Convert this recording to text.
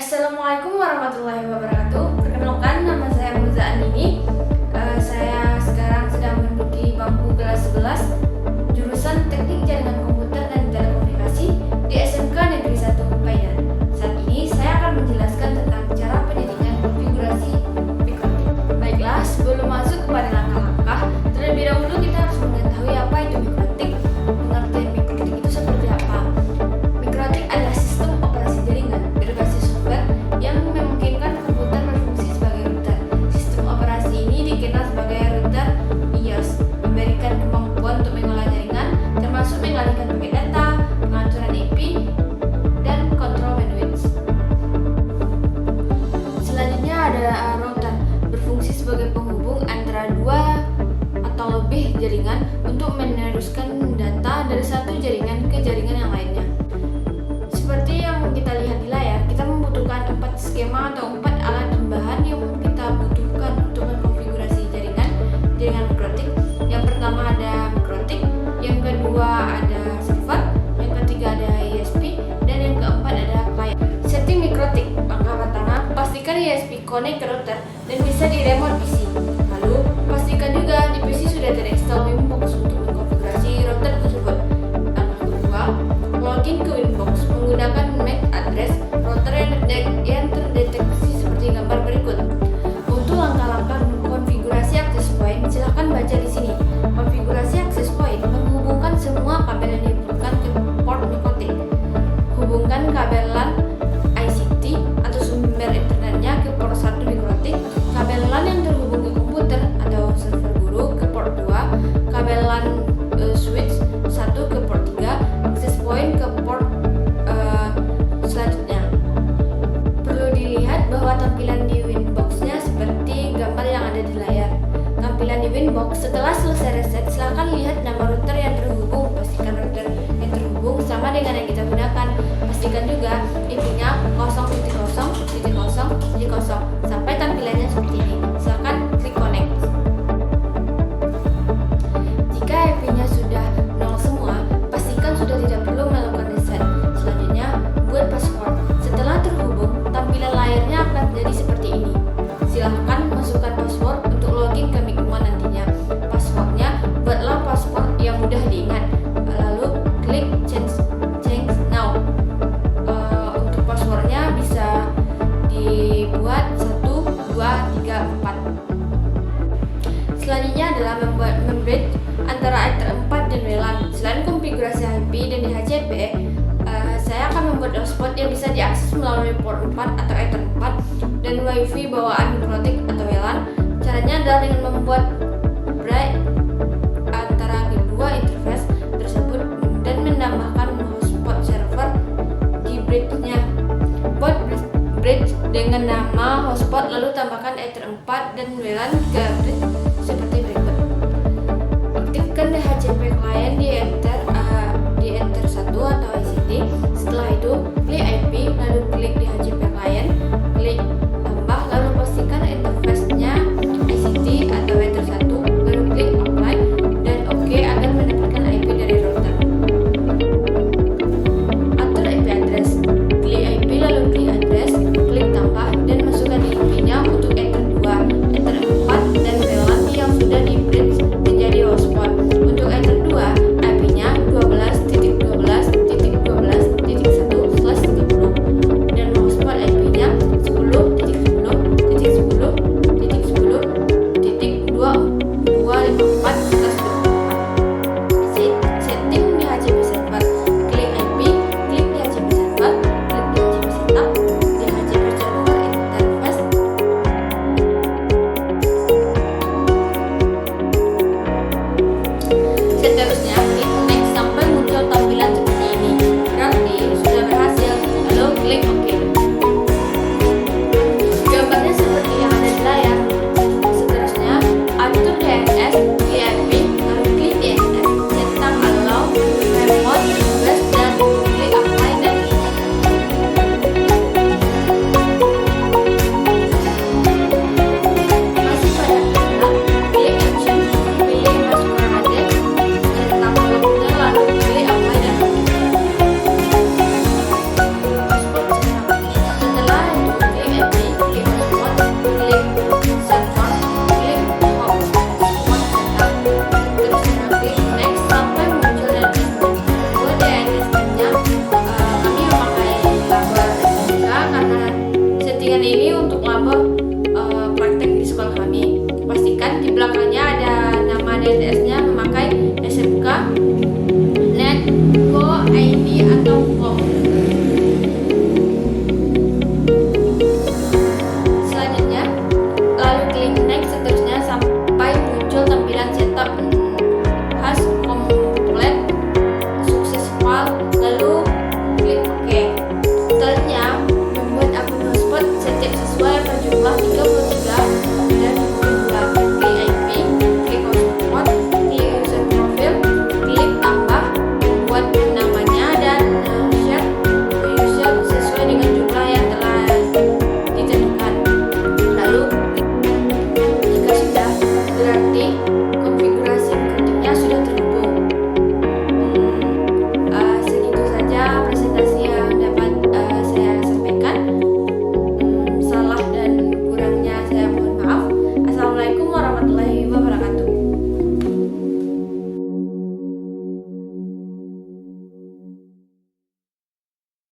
Assalamualaikum warahmatullahi wabarakatuh. Perkenalkan, nama saya Muza Andini. Saya sekarang sedang menduduki bangku kelas 11 jurusan Teknik Jaringan Komputer dan Telekomunikasi di SMK Negeri 1 Paidan. Saat ini saya akan menjelaskan tentang cara penyetingan konfigurasi mikrotik. Baiklah, sebelum masuk kepada langkah-langkah, terlebih dahulu kita harus mengetahui apa itu mikrotik. Pengertian mikrotik itu seperti apa? Mikrotik adalah sistem operasi jaringan berbasis software yang memungkinkan komputer berfungsi sebagai router. Sistem operasi ini dikenal sebagai router IOS, memberikan kemampuan untuk mengolah jaringan, termasuk mengalihkan paket data, pengaturan IP, dan kontrol bandwidth. Selanjutnya ada router, berfungsi sebagai penghubung antara dua atau lebih jaringan untuk meneruskan data dari satu jaringan ke jaringan yang lainnya. Seperti yang kita lihat di layar, kita membutuhkan 4 skema atau 4 alat dan bahan yang kita butuhkan untuk mengkonfigurasi jaringan mikrotik. Yang pertama ada mikrotik, yang kedua ada server, yang ketiga ada ISP, dan yang keempat ada client. Setting mikrotik. Langkah pertama, pastikan ISP connect ke router dan bisa di remote PC. Lalu, pastikan juga di PC sudah terinstall Winbox untuk mengkonfigurasi router tersebut. Langkah kedua, login ke Winbox menggunakan MAC address router yang terdeteksi seperti gambar berikut. Untuk langkah-langkah konfigurasi access point, silahkan baca di sini. Konfigurasi access point menghubungkan semua kabel yang diinputkan ke port mikrotik. Hubungkan kabel LAN ICT atau sumber internetnya ke port 1 mikrotik, kabel LAN yang terhubung ke komputer atau server guru ke port 2, kabel LAN switch 1 ke port 3, access point ke port selanjutnya. Perlu dilihat bahwa tampilan di Winbox-nya seperti gambar yang ada di layar. Tampilan di Winbox setelah selesai reset, silakan lihat nama router yang terhubung. Pastikan router yang terhubung sama dengan yang kita gunakan. Pastikan juga IP-nya 0.0.0.0 sampai tampilannya seperti ini. Silakan klik connect. Jika IP-nya sudah 0 semua, pastikan sudah tidak perlu melakukan reset. Selanjutnya, buat password. Setelah terhubung, tampilan layarnya akan jadi seperti ini. Silahkan masukkan password untuk login ke Micmon nantinya. Passwordnya, buatlah password yang mudah diingat. Lalu klik change now. Untuk passwordnya bisa dibuat 1, 2, 3, 4. Selanjutnya adalah membuat membridge antara Ether 4 dan WLAN. Selain konfigurasi IP dan DHCP, saya akan membuat hotspot yang bisa diakses melalui port 4 atau Ether 4 dan WiFi bawaan mikrotik atau WLAN. Caranya adalah dengan membuat bridge antara kedua interface tersebut dan menambahkan hotspot server di bridge-nya. Buat bridge dengan nama hotspot lalu tambahkan Ether 4 dan WLAN ke bridge seperti berikut. Aktifkan DHCP client di Ether 1 atau ICT. Setelah itu, klik IP, lalu klik DHCP client, klik tambah, lalu pastikan interface-nya ICT atau Ether 1, lalu klik apply dan OK agar mendapatkan IP dari router. Atur IP address. Klik IP lalu klik address, klik tambah dan masukkan IP-nya untuk Ether 2, Ether 4 dan WLAN yang sudah di-bridge menjadi hotspot. Untuk Ether 2, IP-nya 12.12.12.1/30 dan hotspot jaringan ini untuk melapor